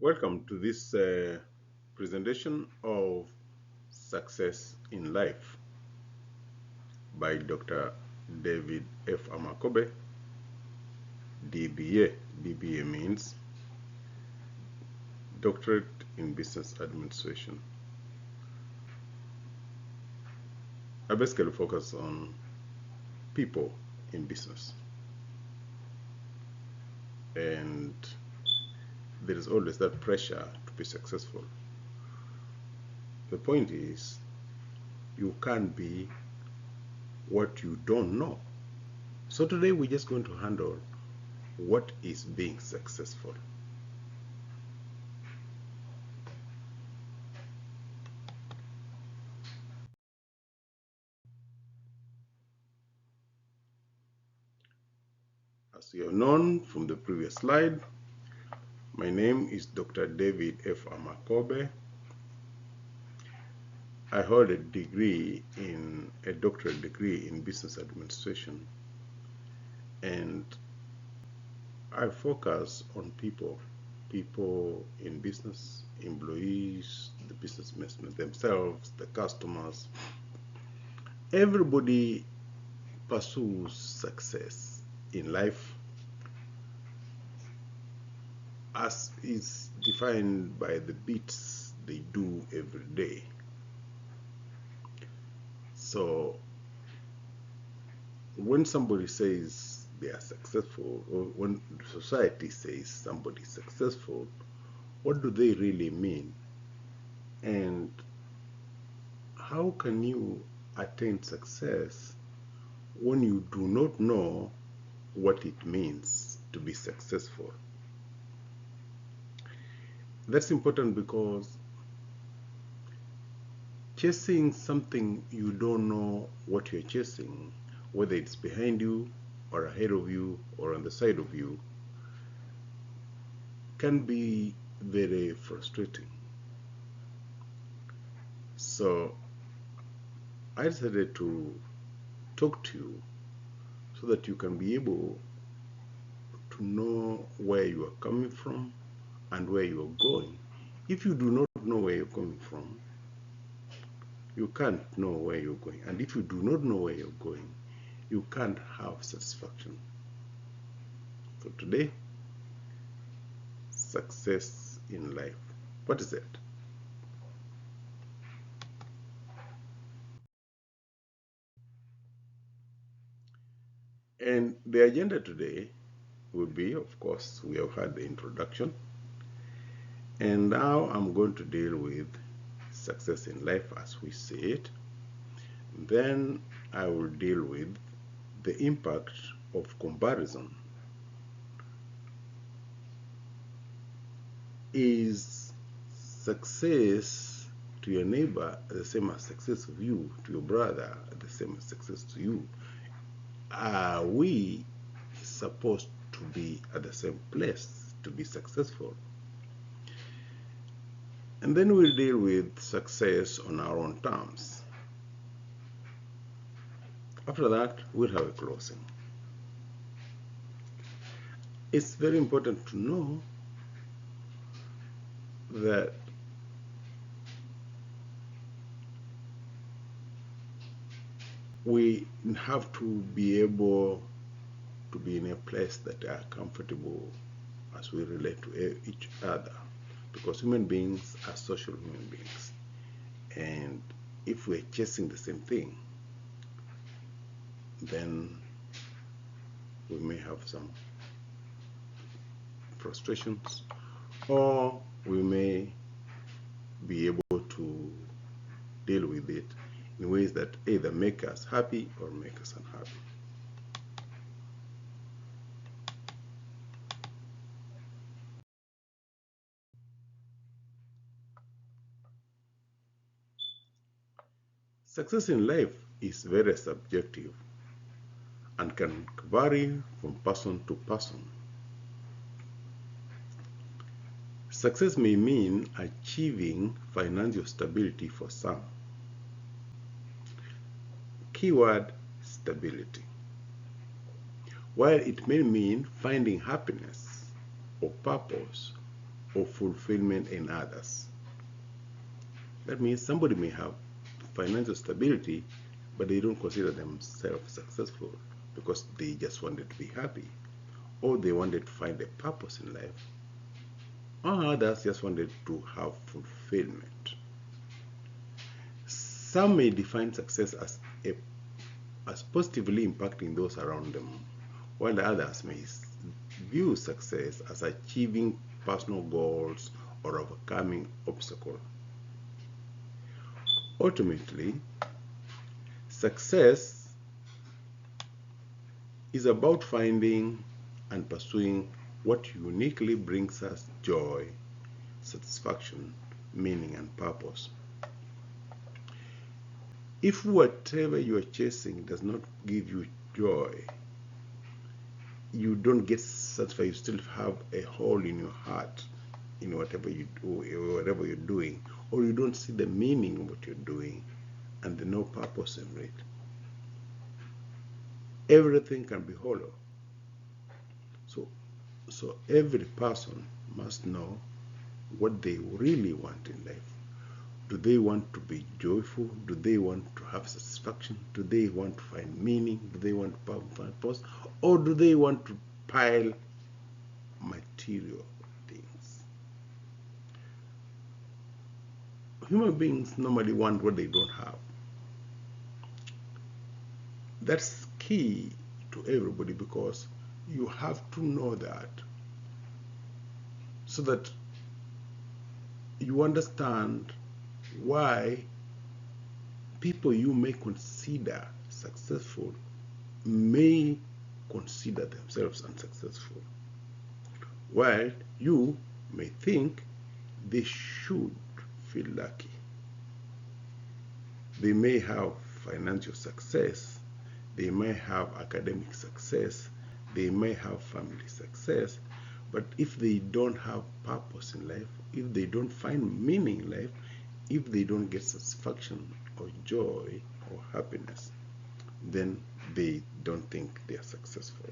Welcome to this presentation of Success in Life by Dr. David F. Amakobe, DBA. DBA means Doctorate in Business Administration. I basically focus on people in business. And there is always that pressure to be successful. The point is, you can't be what you don't know. So today we're just going to handle what is being successful. As you have known from the previous slide, my name is Dr. David F. Amakobe. I hold a doctorate degree in business administration, and I focus on people in business, employees, the businessmen themselves, the customers. Everybody pursues success in life as is defined by the bits they do every day. So when somebody says they are successful, or when society says somebody is successful, what do they really mean? And how can you attain success when you do not know what it means to be successful? That's important because chasing something you don't know what you're chasing, whether it's behind you or ahead of you or on the side of you, can be very frustrating. So I decided to talk to you so that you can be able to know where you are coming from and where you are going. If you do not know where you're coming from, you can't know where you're going. And if you do not know where you're going, you can't have satisfaction. So today, success in life. What is it? And the agenda today will be, of course, we have had the introduction. And now I'm going to deal with success in life as we see it. Then I will deal with the impact of comparison. Is success to your neighbor the same as success of you, to your brother, the same as success to you? Are we supposed to be at the same place to be successful? And then we'll deal with success on our own terms. After that, we'll have a closing. It's very important to know that we have to be able to be in a place that are comfortable as we relate to each other, because human beings are social human beings, and if we're chasing the same thing, then we may have some frustrations, or we may be able to deal with it in ways that either make us happy or make us unhappy. Success in life is very subjective and can vary from person to person. Success may mean achieving financial stability for some. Keyword: stability. While it may mean finding happiness or purpose or fulfillment in others. That means somebody may have financial stability, but they don't consider themselves successful because they just wanted to be happy, or they wanted to find a purpose in life, or others just wanted to have fulfillment. Some may define success as positively impacting those around them, while others may view success as achieving personal goals or overcoming obstacles. Ultimately, success is about finding and pursuing what uniquely brings us joy, satisfaction, meaning, and purpose. If whatever you are chasing does not give you joy, you don't get satisfied, you still have a hole in your heart in whatever you do, whatever you're doing, or you don't see the meaning of what you're doing and the no purpose in it, everything can be hollow. So every person must know what they really want in life. Do they want to be joyful? Do they want to have satisfaction? Do they want to find meaning? Do they want to find purpose? Or do they want to pile material things? Human beings normally want what they don't have. That's key to everybody, because you have to know that so that you understand why people you may consider successful may consider themselves unsuccessful, while you may think they should feel lucky. They may have financial success, they may have academic success, they may have family success, but if they don't have purpose in life, if they don't find meaning in life, if they don't get satisfaction or joy or happiness, then they don't think they are successful.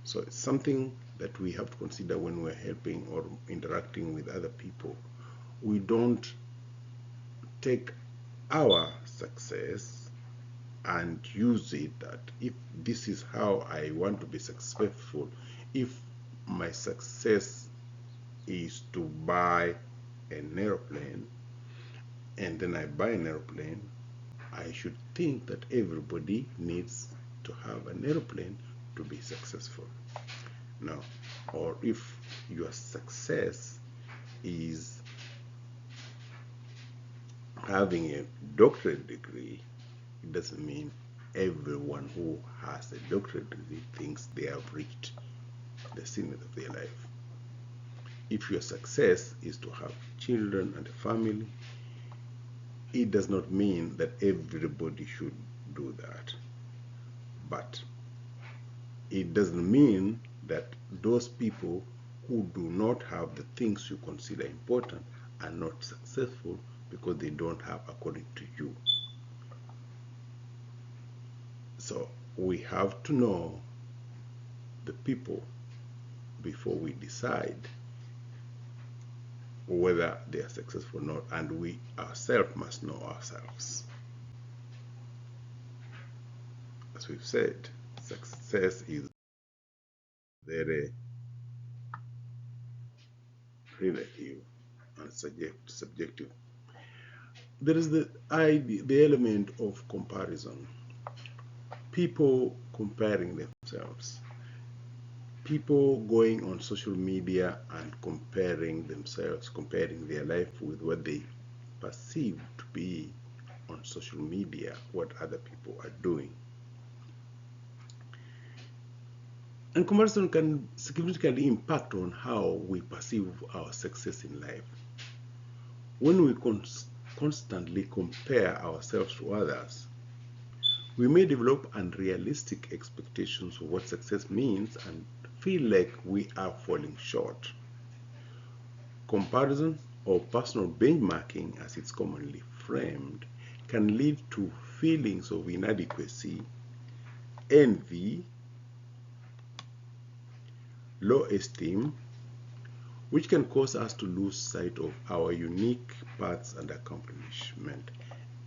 So it's something that we have to consider when we're helping or interacting with other people. We don't take our success and use it that if this is how I want to be successful, if my success is to buy an airplane, and then I buy an airplane, I should think that everybody needs to have an airplane to be successful. No. Or if your success is having a doctorate degree, it doesn't mean everyone who has a doctorate degree thinks they have reached the zenith of their life. If your success is to have children and a family, it does not mean that everybody should do that. But it doesn't mean that those people who do not have the things you consider important are not successful because they don't have according to you. So we have to know the people before we decide whether they are successful or not, and we ourselves must know ourselves. As we've said, success is very relative and subjective. There is the element of comparison. People comparing themselves. People going on social media and comparing themselves, comparing their life with what they perceive to be on social media, what other people are doing. And comparison can significantly impact on how we perceive our success in life. When we constantly compare ourselves to others, we may develop unrealistic expectations of what success means and feel like we are falling short. Comparison, or personal benchmarking as it's commonly framed, can lead to feelings of inadequacy, envy, low esteem, which can cause us to lose sight of our unique paths and accomplishment.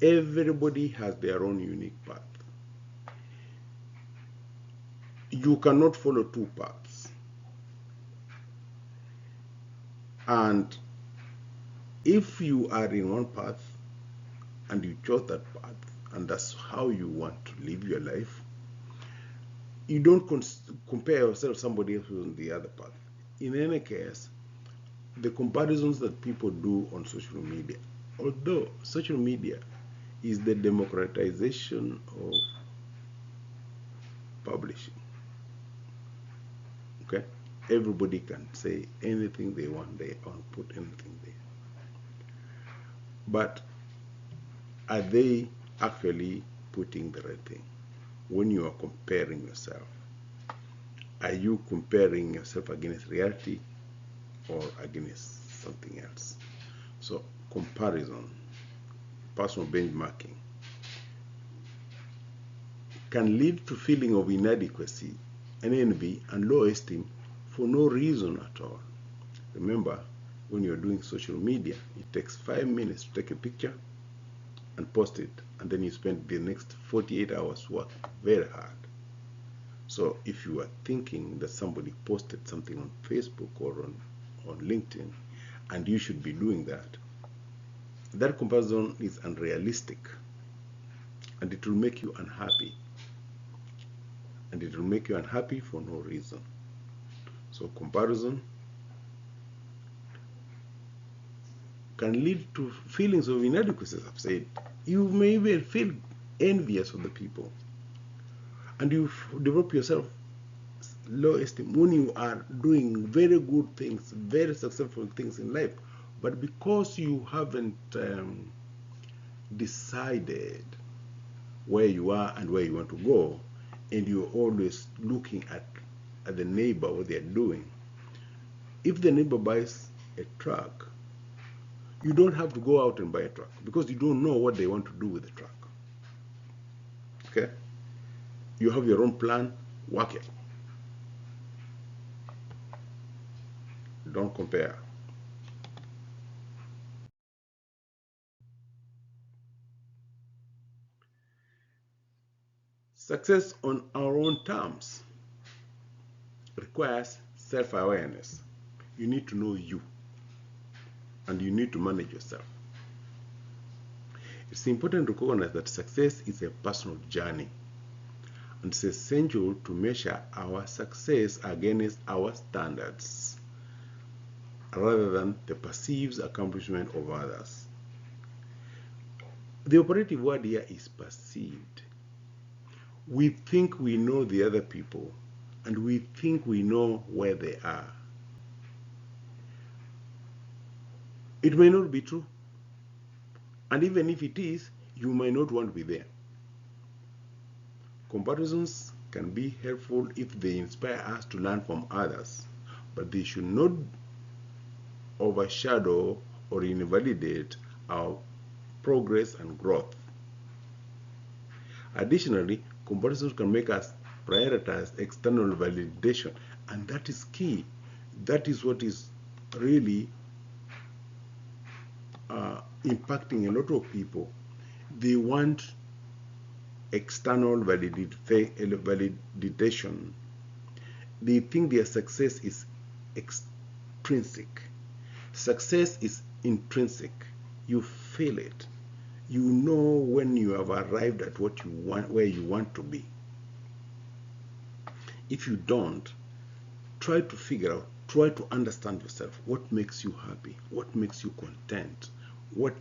Everybody has their own unique path. You cannot follow two paths. And if you are in one path and you chose that path, and that's how you want to live your life, you don't compare yourself to somebody else who's on the other path. In any case, the comparisons that people do on social media, although social media is the democratization of publishing, okay? Everybody can say anything they want, they can put anything there. But are they actually putting the right thing? When you are comparing yourself, are you comparing yourself against reality or against something else? So comparison, personal benchmarking, can lead to feeling of inadequacy and envy and low esteem for no reason at all. Remember, when you're doing social media, it takes 5 minutes to take a picture and post it, and then you spend the next 48 hours working very hard. So if you are thinking that somebody posted something on Facebook or on LinkedIn, and you should be doing that, that comparison is unrealistic, and it will make you unhappy. And it will make you unhappy for no reason. So comparison can lead to feelings of inadequacy, as I've said. You may even feel envious of the people, and you develop yourself low esteem when you are doing very good things, very successful things in life, but because you haven't decided where you are and where you want to go, and you're always looking at the neighbor, what they're doing. If the neighbor buys a truck, you don't have to go out and buy a truck because you don't know what they want to do with the truck. Okay? You have your own plan, work it. Don't compare. Success on our own terms requires self-awareness. You need to know you, and you need to manage yourself. It's important to recognize that success is a personal journey, and it's essential to measure our success against our standards rather than the perceived accomplishment of others. The operative word here is perceived. We think we know the other people, and we think we know where they are. It may not be true, and even if it is, you may not want to be there. Comparisons can be helpful if they inspire us to learn from others, but they should not overshadow or invalidate our progress and growth. Additionally, comparisons can make us prioritize external validation, and that is key. That is what is really impacting a lot of people. They want external validation. They think their success is extrinsic. Success is intrinsic. You feel it. You know when you have arrived at what you want, where you want to be. If you don't, try to figure out, try to understand yourself. What makes you happy? What makes you content? What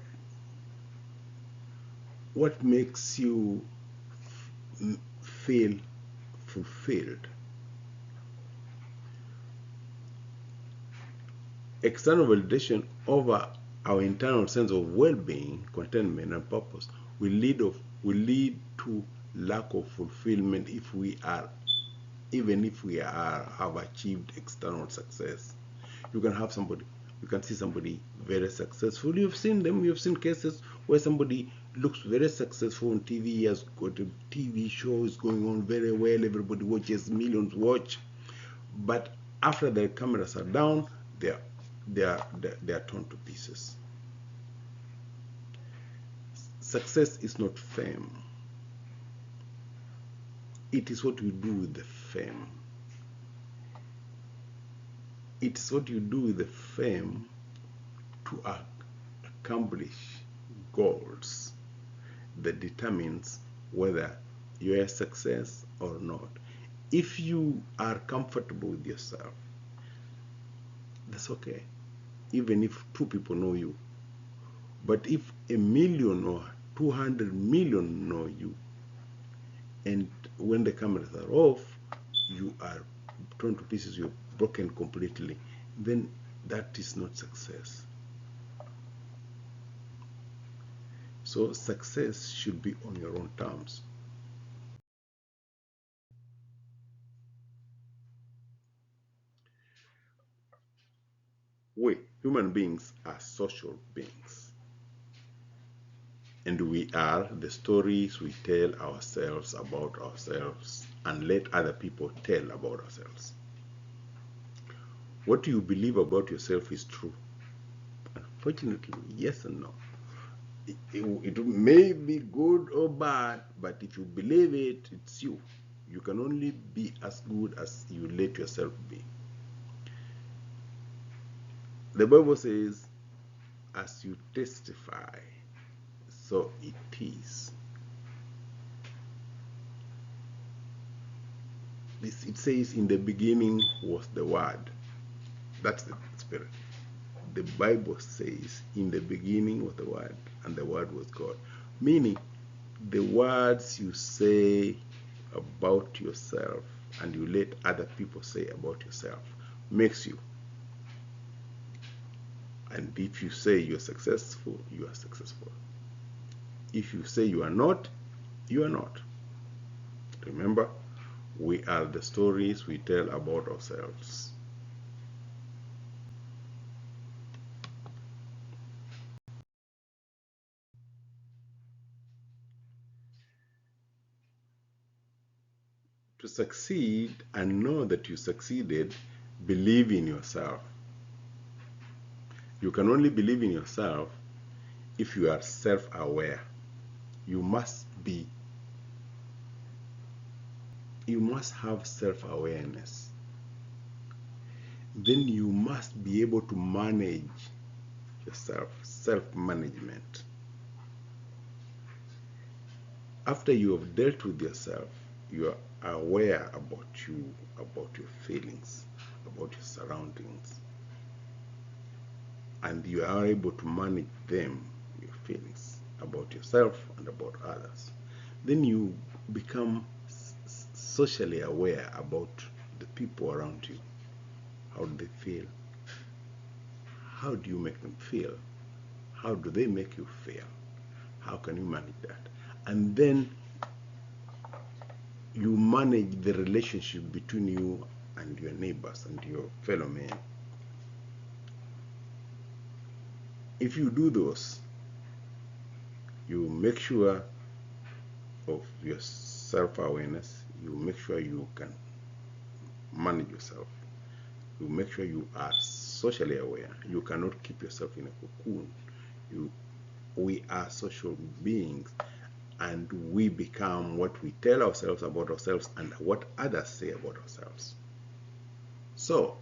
makes you feel fulfilled? External validation over our internal sense of well-being, contentment, and purpose will lead to lack of fulfillment even if we have achieved external success. You can see somebody very successful. You've seen them. You've seen cases where somebody looks very successful on TV, has got a TV show is going on very well. Everybody watches, millions watch. But after the cameras are down, they're they are torn to pieces. Success is not fame. It is what you do with the fame. It is what you do with the fame to accomplish goals that determines whether you're a success or not. If you are comfortable with yourself, that's okay, even if 2 people know you. But if 1,000,000 or 200 million know you, and when the cameras are off, you are torn to pieces, you're broken completely, then that is not success. So success should be on your own terms. We, human beings, are social beings. And we are the stories we tell ourselves about ourselves and let other people tell about ourselves. What you believe about yourself is true. Unfortunately, yes and no. It may be good or bad, but if you believe it, it's you. You can only be as good as you let yourself be. The Bible says, as you testify, so it is. It says, in the beginning was the Word. That's the Spirit. The Bible says, in the beginning was the Word, and the Word was God. Meaning, the words you say about yourself and you let other people say about yourself makes you. And if you say you're successful, you are successful. If you say you are not, you are not. Remember, we are the stories we tell about ourselves. To succeed and know that you succeeded, believe in yourself. You can only believe in yourself if you are self-aware. You must have self-awareness. Then you must be able to manage yourself, self-management. After you have dealt with yourself, you are aware about you, about your feelings, about your surroundings, and you are able to manage them, your feelings, about yourself and about others. Then you become socially aware about the people around you. How do they feel? How do you make them feel? How do they make you feel? How can you manage that? And then you manage the relationship between you and your neighbors and your fellow men. If you do those, you make sure of your self-awareness, you make sure you can manage yourself, you make sure you are socially aware. You cannot keep yourself in a cocoon. We are social beings, and we become what we tell ourselves about ourselves and what others say about ourselves. So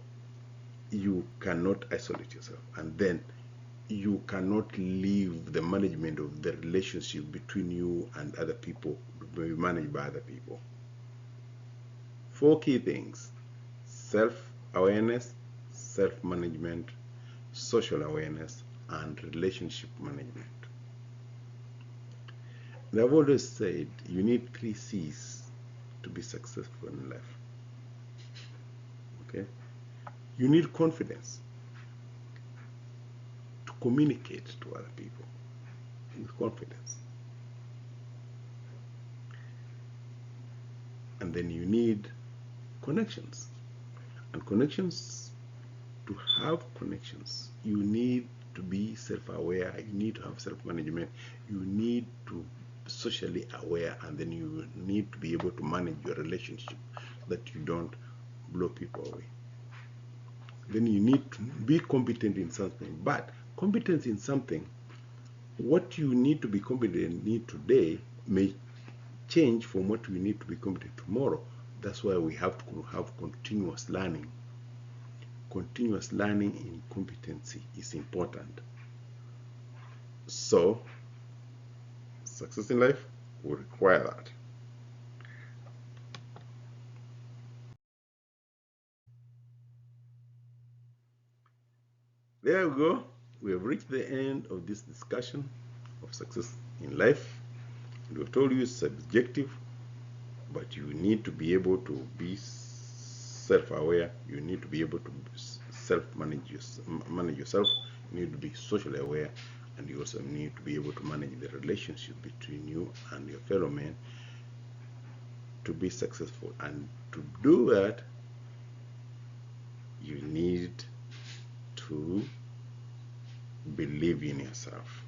you cannot isolate yourself, and then you cannot leave the management of the relationship between you and other people to be managed by other people. 4 key things: self-awareness, self-management, social awareness, and relationship management. And I've always said you need 3 C's to be successful in life. Okay? You need confidence to communicate to other people with confidence. And then you need connections. And connections, to have connections, you need to be self-aware, you need to have self-management, you need to be socially aware, and then you need to be able to manage your relationship so that you don't blow people away. then you need to be competent in something. But competence in something, what you need to be competent in today may change from what you need to be competent tomorrow. That's why we have to have continuous learning. Continuous learning in competency is important. So, success in life will require that. There we go. We have reached the end of this discussion of success in life. And we've told you it's subjective, but you need to be able to be self-aware. You need to be able to self-manage manage yourself. You need to be socially aware, and you also need to be able to manage the relationship between you and your fellow men to be successful. And to do that, you need to believe in yourself.